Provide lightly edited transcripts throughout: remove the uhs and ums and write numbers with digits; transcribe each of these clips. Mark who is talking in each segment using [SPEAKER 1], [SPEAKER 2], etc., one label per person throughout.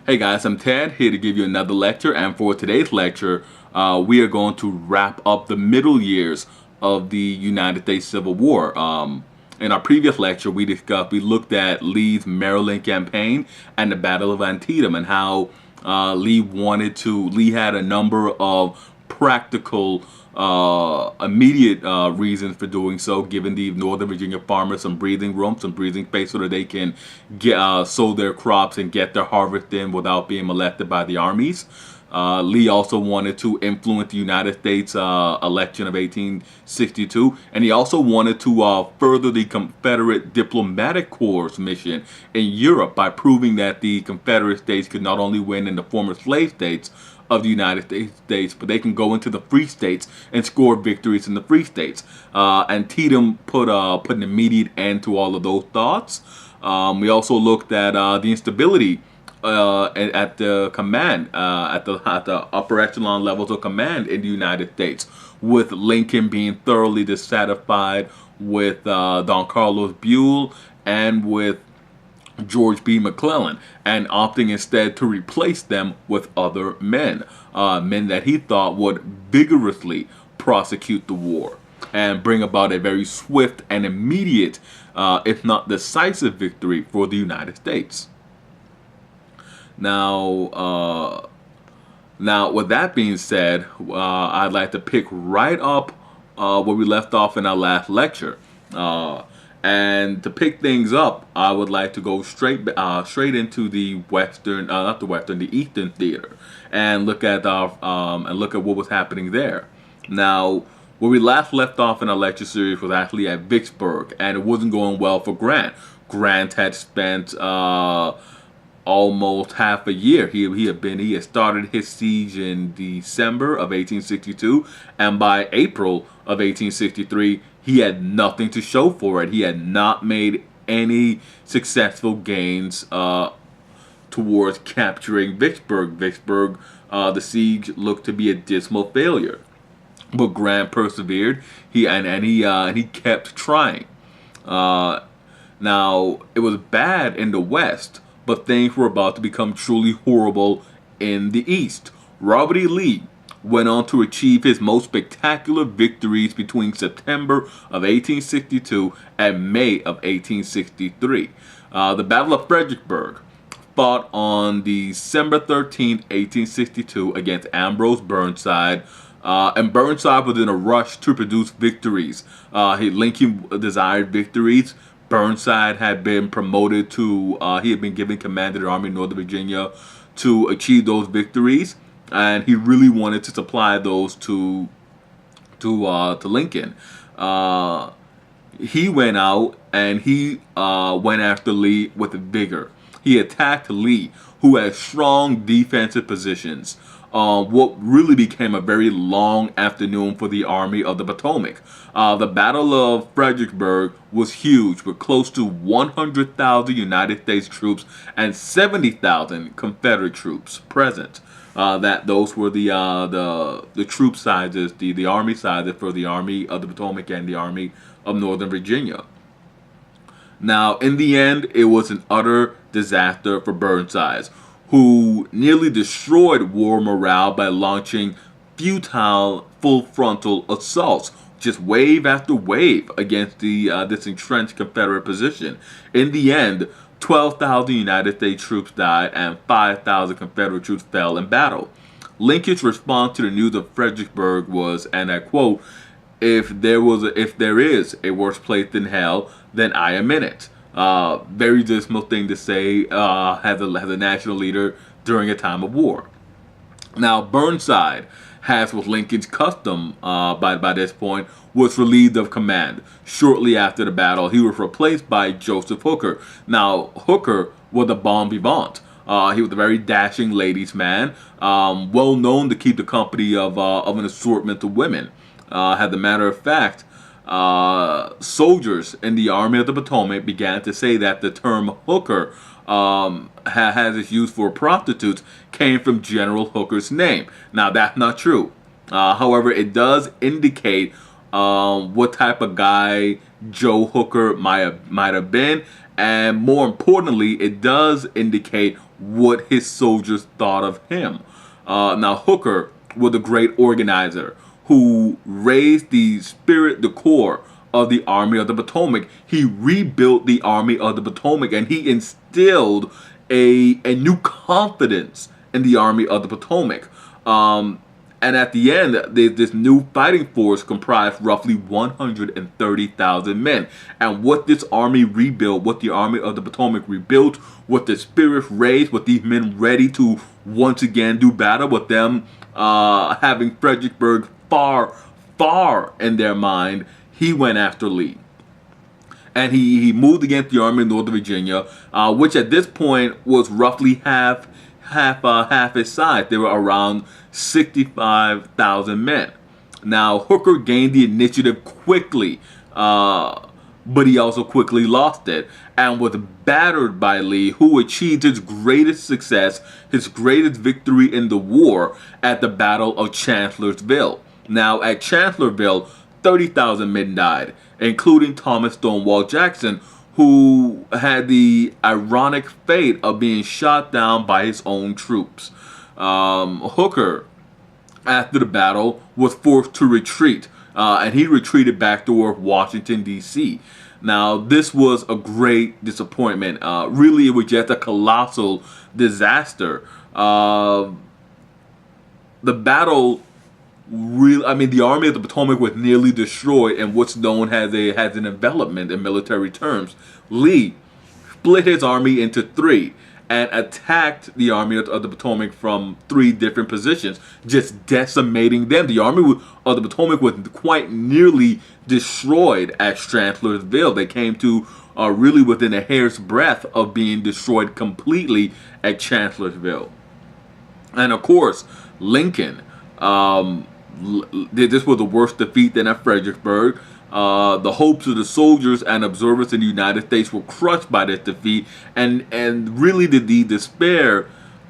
[SPEAKER 1] Hey guys, I'm Ted, here to give you another lecture, and for today's lecture, we are going to wrap up the middle years of the United States Civil War. In our previous lecture, we looked at Lee's Maryland campaign and the Battle of Antietam, and how Lee had a number of practical immediate reasons for doing so, giving the Northern Virginia farmers some breathing room, some breathing space, so that they can sow their crops and get their harvest in without being molested by the armies. Lee also wanted to influence the United States election of 1862, and he also wanted to further the Confederate diplomatic corps' mission in Europe by proving that the Confederate states could not only win in the former slave states of the United States, but they can go into the free states and score victories in the free states. Antietam put an immediate end to all of those thoughts. We also looked at the instability at the command, at the upper echelon levels of command in the United States, with Lincoln being thoroughly dissatisfied with Don Carlos Buell and with George B. McClellan, and opting instead to replace them with other men that he thought would vigorously prosecute the war and bring about a very swift and immediate, if not decisive, victory for the United States. Now, with that being said, I'd like to pick right up where we left off in our last lecture. And to pick things up, I would like to go straight into the the Eastern Theater, and look at what was happening there. Now, where we last left off in our lecture series was actually at Vicksburg, and it wasn't going well for Grant. Grant had spent almost half a year. He had started his siege in December of 1862, and by April of 1863, he had nothing to show for it. He had not made any successful gains towards capturing Vicksburg. The siege looked to be a dismal failure, but Grant persevered. He kept trying. Now, it was bad in the West, but things were about to become truly horrible in the East. Robert E. Lee went on to achieve his most spectacular victories between September of 1862 and May of 1863. The Battle of Fredericksburg, fought on December 13th, 1862 against Ambrose Burnside, and Burnside was in a rush to produce victories. Lincoln desired victories. Burnside had been promoted to, he had been given command of the Army of Northern Virginia to achieve those victories, and he really wanted to supply those to Lincoln. He went out and he went after Lee with vigor. He attacked Lee, who had strong defensive positions. What really became a very long afternoon for the Army of the Potomac. The Battle of Fredericksburg was huge, with close to 100,000 United States troops and 70,000 Confederate troops present. Those were the troop sizes, the army sizes for the Army of the Potomac and the Army of Northern Virginia. Now, in the end, it was an utter disaster for Burnside, who nearly destroyed war morale by launching futile, full-frontal assaults, just wave after wave, against this entrenched Confederate position. In the end, 12,000 United States troops died and 5,000 Confederate troops fell in battle. Lincoln's response to the news of Fredericksburg was, and I quote, if there is a worse place than hell, then I am in it." Very dismal thing to say as a national leader during a time of war. Now, Burnside, as was Lincoln's custom by this point, was relieved of command. Shortly after the battle, he was replaced by Joseph Hooker. Now, Hooker was a bon vivant. He was a very dashing ladies' man, well known to keep the company of an assortment of women. As a matter of fact, soldiers in the Army of the Potomac began to say that the term hooker has its use for prostitutes came from General Hooker's name. Now, that's not true. However, it does indicate what type of guy Joe Hooker might have been, and more importantly, it does indicate what his soldiers thought of him. Now Hooker was a great organizer who raised the spirit, the core of the Army of the Potomac. He rebuilt the Army of the Potomac, and he instilled a new confidence in the Army of the Potomac. And at the end, this new fighting force comprised roughly 130,000 men. And what this army rebuilt, what the Army of the Potomac rebuilt, what the spirit raised, what these men ready to once again do battle, with them having Fredericksburg far, far in their mind, he went after Lee. And he moved against the Army of Northern Virginia, which at this point was roughly half his size. They were around 65,000 men. Now Hooker gained the initiative quickly, but he also quickly lost it and was battered by Lee, who achieved his greatest success, his greatest victory in the war at the Battle of Chancellorsville. Now at Chancellorsville, 30,000 men died, including Thomas Stonewall Jackson, who had the ironic fate of being shot down by his own troops. Hooker, after the battle, was forced to retreat, and he retreated back toward Washington, D.C. Now, this was a great disappointment. Really, it was just a colossal disaster. The battle, the Army of the Potomac was nearly destroyed in what's known as an envelopment in military terms. Lee split his army into three and attacked the Army of the Potomac from three different positions, just decimating them. The Army of the Potomac was quite nearly destroyed at Chancellorsville. They came to really within a hair's breadth of being destroyed completely at Chancellorsville. And of course, Lincoln, this was a worse defeat than at Fredericksburg. The hopes of the soldiers and observers in the United States were crushed by this defeat, and really the despair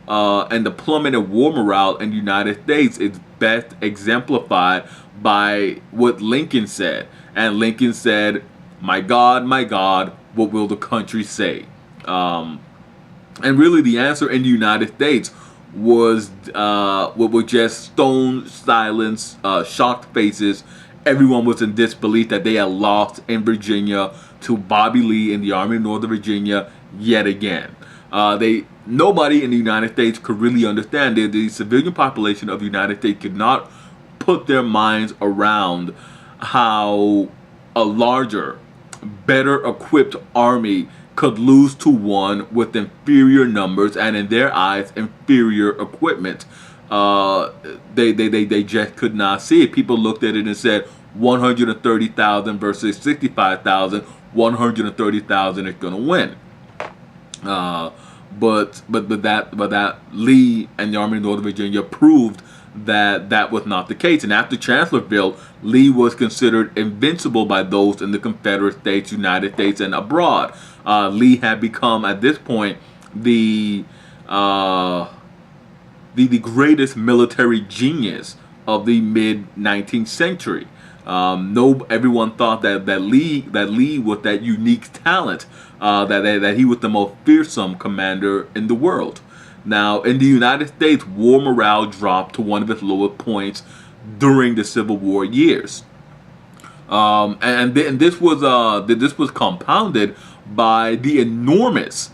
[SPEAKER 1] and the plummeted war morale in the United States is best exemplified by what Lincoln said. And Lincoln said, my God, what will the country say?" And really the answer in the United States was what were just stone silence, shocked faces. Everyone was in disbelief that they had lost in Virginia to Bobby Lee in the Army of Northern Virginia yet again. Nobody in the United States could really understand it. The civilian population of the United States could not put their minds around how a larger, better equipped army could lose to one with inferior numbers and, in their eyes, inferior equipment. They just could not see it. People looked at it and said 130,000 versus 65,000. 130,000 is going to win. But that Lee and the Army of Northern Virginia proved that was not the case. And after Chancellorsville, Lee was considered invincible by those in the Confederate States, United States, and abroad. Lee had become at this point the greatest military genius of the mid-19th century. Everyone thought that Lee was that unique talent, that he was the most fearsome commander in the world. Now, in the United States, war morale dropped to one of its lowest points during the Civil War years, and this was compounded by the enormous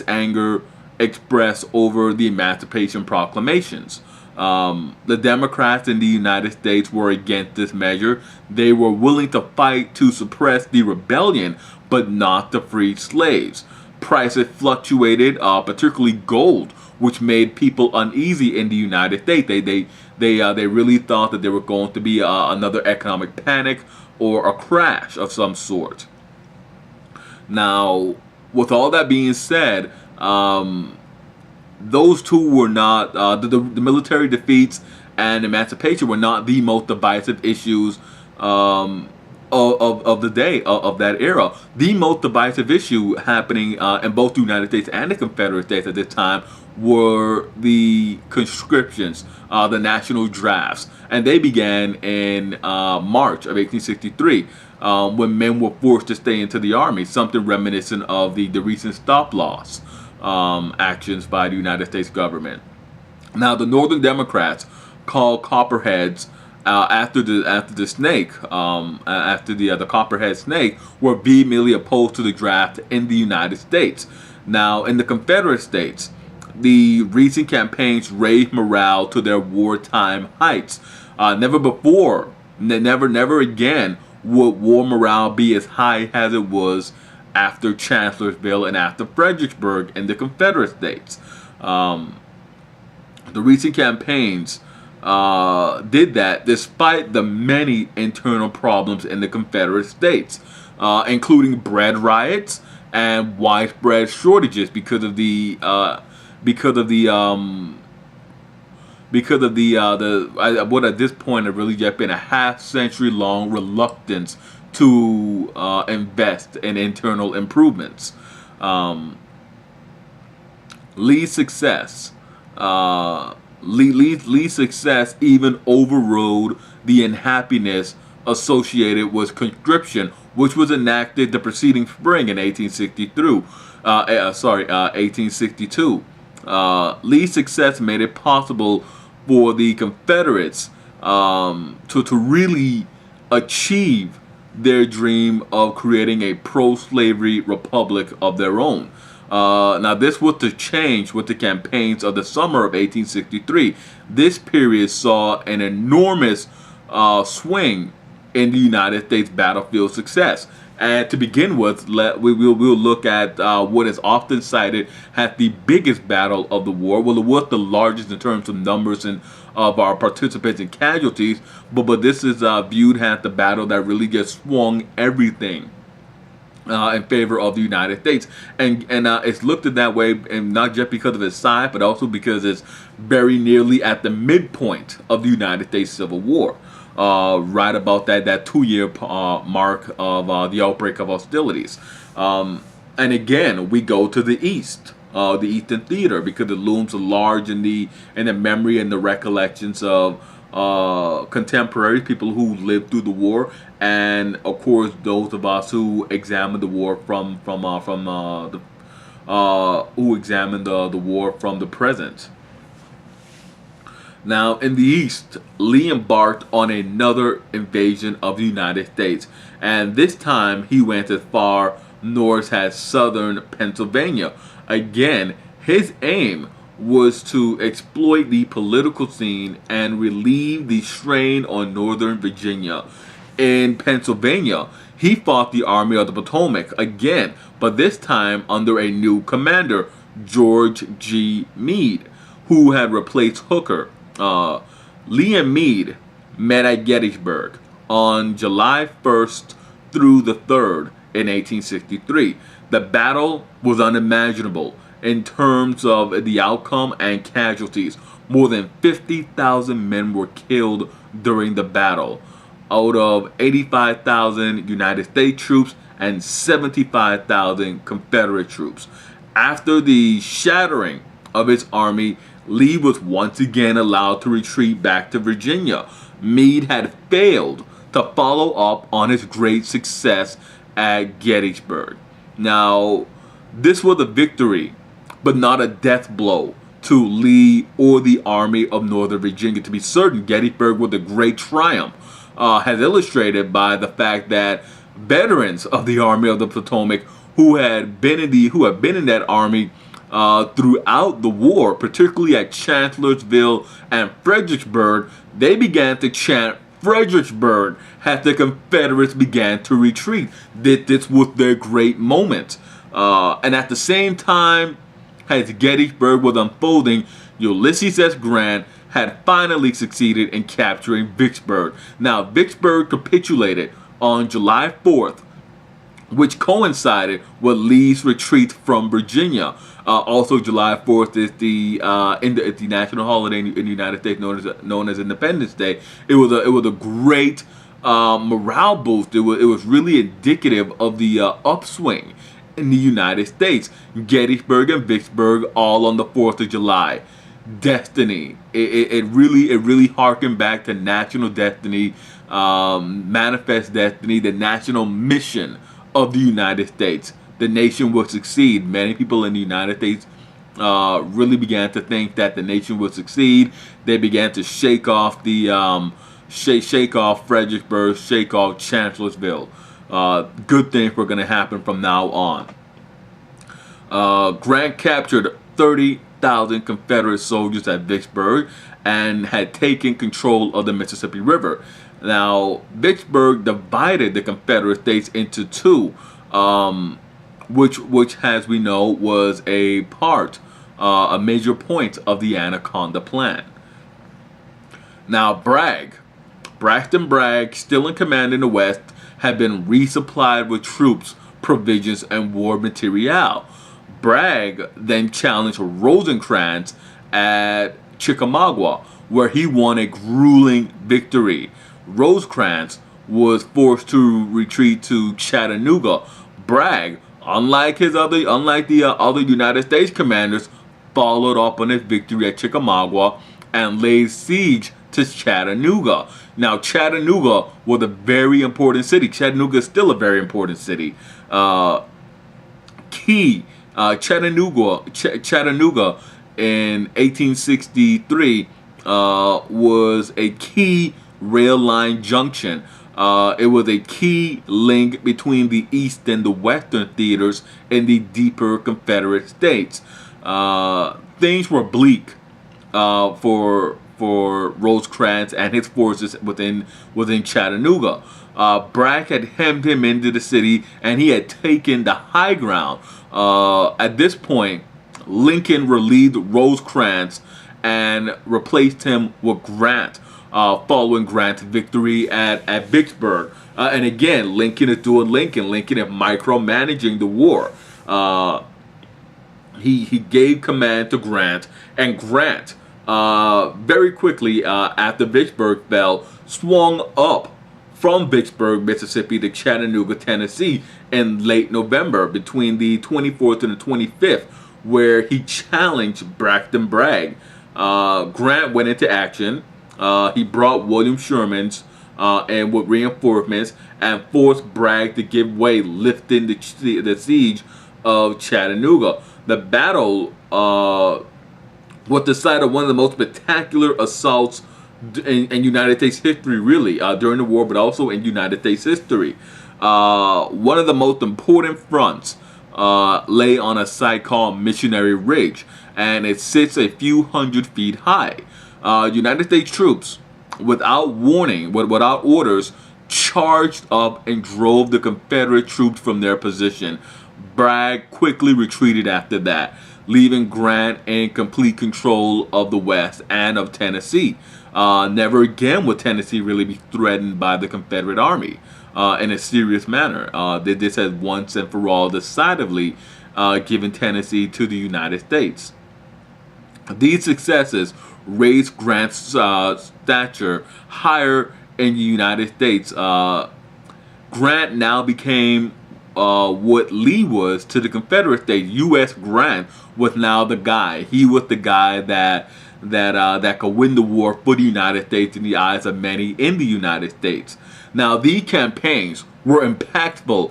[SPEAKER 1] anger expressed over the Emancipation Proclamations. The Democrats in the United States were against this measure. They were willing to fight to suppress the rebellion, but not to free slaves. Prices fluctuated, particularly gold, which made people uneasy in the United States. They really thought that there were going to be another economic panic or a crash of some sort. Now, with all that being said, those two were not, the military defeats and emancipation were not the most divisive issues of the day, of that era. The most divisive issue happening in both the United States and the Confederate States at this time were the conscriptions, the national drafts. And they began in March of 1863. When men were forced to stay into the army, something reminiscent of the recent stop loss. actions by the United States government. Now, the Northern Democrats called Copperheads after the snake, after the Copperhead snake, were vehemently opposed to the draft in the United States. Now, in the Confederate States, the recent campaigns raised morale to their wartime heights. Never again would war morale be as high as it was after Chancellorsville and after Fredericksburg in the Confederate States. The recent campaigns did that despite the many internal problems in the Confederate States, including bread riots and widespread shortages because of the what at this point had really just been a half-century long reluctance to invest in internal improvements. Lee's success. Lee's success even overrode the unhappiness associated with conscription, which was enacted the preceding spring in 1862. Lee's success made it possible for the Confederates to really achieve their dream of creating a pro-slavery republic of their own. Now, this was to change with the campaigns of the summer of 1863. This period saw an enormous swing in the United States battlefield success. And to begin with, we'll look at what is often cited as the biggest battle of the war. Well, it was the largest in terms of numbers and of our participants and casualties, but this is viewed as the battle that really just swung everything in favor of the United States, and it's looked at that way, and not just because of its size, but also because it's very nearly at the midpoint of the United States Civil War, right about that 2-year mark of the outbreak of hostilities. And again, we go to the East, the Eastern Theater, because it looms large in the memory and the recollections of contemporary people who lived through the war, and of course those of us who examined the war from the present. Now, in the East, Lee embarked on another invasion of the United States, and this time he went as far north as southern Pennsylvania. Again, his aim was to exploit the political scene and relieve the strain on Northern Virginia. In Pennsylvania, he fought the Army of the Potomac again, but this time under a new commander, George G. Meade, who had replaced Hooker. Lee and Meade met at Gettysburg on July 1st through the 3rd in 1863. The battle was unimaginable in terms of the outcome and casualties. More than 50,000 men were killed during the battle, out of 85,000 United States troops and 75,000 Confederate troops. After the shattering of its army, Lee was once again allowed to retreat back to Virginia. Meade had failed to follow up on his great success at Gettysburg. Now, this was a victory, but not a death blow to Lee or the Army of Northern Virginia. To be certain, Gettysburg was a great triumph, as illustrated by the fact that veterans of the Army of the Potomac who had been in that army throughout the war, particularly at Chancellorsville and Fredericksburg, they began to chant Fredericksburg as the Confederates began to retreat. This was their great moment. And at the same time as Gettysburg was unfolding, Ulysses S. Grant had finally succeeded in capturing Vicksburg. Now, Vicksburg capitulated on July 4th, which coincided with Lee's retreat from Virginia. Also, July 4th is the national holiday in the United States known as Independence Day. It was a great morale boost. It was really indicative of the upswing in the United States. Gettysburg and Vicksburg all on the 4th of July. Destiny. It really harkened back to national destiny, manifest destiny, the national mission of the United States. the nation would succeed. Many people in the United States really began to think that the nation would succeed. They began to shake off the shake off Fredericksburg, shake off Chancellorsville. Good things were going to happen from now on. Grant captured 30,000 Confederate soldiers at Vicksburg and had taken control of the Mississippi River. Now, Vicksburg divided the Confederate States into two, which, as we know, was a major point of the Anaconda Plan. Now, Braxton Bragg, still in command in the West, had been resupplied with troops, provisions, and war material. Bragg then challenged Rosecrans at Chickamauga, where he won a grueling victory. Rosecrans was forced to retreat to Chattanooga. Bragg, unlike the other United States commanders, followed up on his victory at Chickamauga and laid siege to Chattanooga. Now, Chattanooga was a very important city. Chattanooga is still a very important city. Chattanooga in 1863 was a key rail line junction. It was a key link between the East and the Western theaters in the deeper Confederate states. Things were bleak for Rosecrans and his forces within Chattanooga. Bragg had hemmed him into the city, and he had taken the high ground. At this point, Lincoln relieved Rosecrans and replaced him with Grant, following Grant's victory at Vicksburg. And again, Lincoln is doing Lincoln. Lincoln is micromanaging the war. He gave command to Grant, and Grant, very quickly after Vicksburg fell, swung up from Vicksburg, Mississippi to Chattanooga, Tennessee in late November, between the 24th and the 25th, where he challenged Braxton Bragg. Grant went into action. He brought William Sherman's and with reinforcements and forced Bragg to give way, lifting the siege of Chattanooga. The battle was the site of one of the most spectacular assaults in United States history, really, during the war, but also in United States history. One of the most important fronts lay on a site called Missionary Ridge, and it sits a few hundred feet high. United States troops, without warning, without orders, charged up and drove the Confederate troops from their position. Bragg quickly retreated after that, leaving Grant in complete control of the West and of Tennessee. Never again would Tennessee really be threatened by the Confederate Army in a serious manner. This has once and for all decidedly given Tennessee to the United States. These successes raised Grant's stature higher in the United States. Grant now became what Lee was to the Confederate States. U.S. Grant was now the guy. He was the guy that could win the war for the United States in the eyes of many in the United States. Now, these campaigns were impactful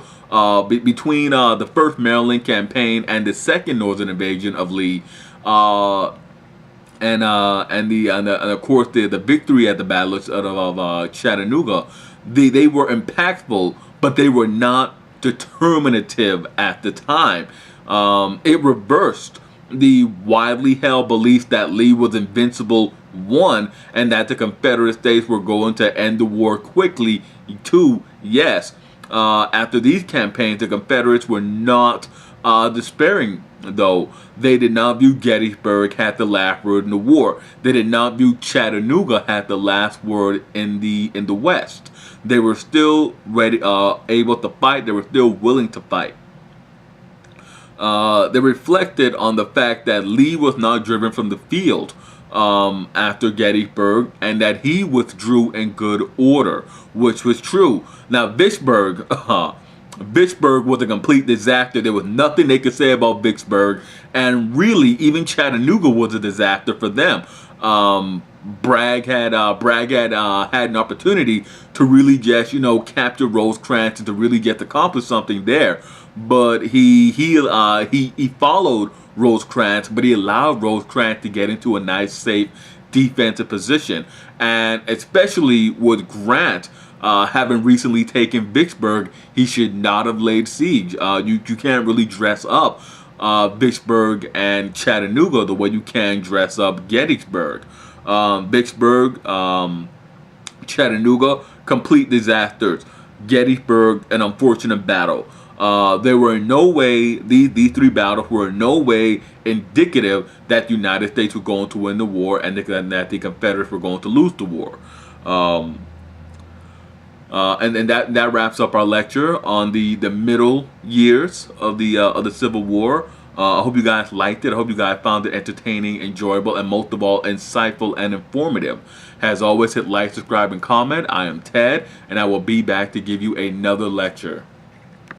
[SPEAKER 1] between the first Maryland campaign and the second Northern invasion of Lee, and of course the victory at the Battle of Chattanooga. They were impactful, but they were not determinative at the time. It reversed the widely held belief that Lee was invincible, one, and that the Confederate States were going to end the war quickly, two. Yes, after these campaigns, the Confederates were not despairing, though. They did not view Gettysburg had the last word in the war. They did not view Chattanooga had the last word in the West. They were still ready, able to fight. They were still willing to fight. They reflected on the fact that Lee was not driven from the field after Gettysburg, and that he withdrew in good order, which was true. Now, Vicksburg was a complete disaster. There was nothing they could say about Vicksburg, and really, even Chattanooga was a disaster for them. Bragg had an opportunity to really just capture Rosecrans and to really just accomplish something there, but he followed Rosecrans, but he allowed Rosecrans to get into a nice, safe defensive position, and especially with Grant. Having recently taken Vicksburg, he should not have laid siege. You can't really dress up Vicksburg and Chattanooga the way you can dress up Gettysburg. Vicksburg, Chattanooga, complete disasters. Gettysburg, an unfortunate battle. There were in no way, these three battles were in no way indicative that the United States were going to win the war and that the Confederates were going to lose the war. And that wraps up our lecture on the middle years of the Civil War. I hope you guys liked it. I hope you guys found it entertaining, enjoyable, and most of all, insightful and informative. As always, hit like, subscribe, and comment. I am Ted, and I will be back to give you another lecture.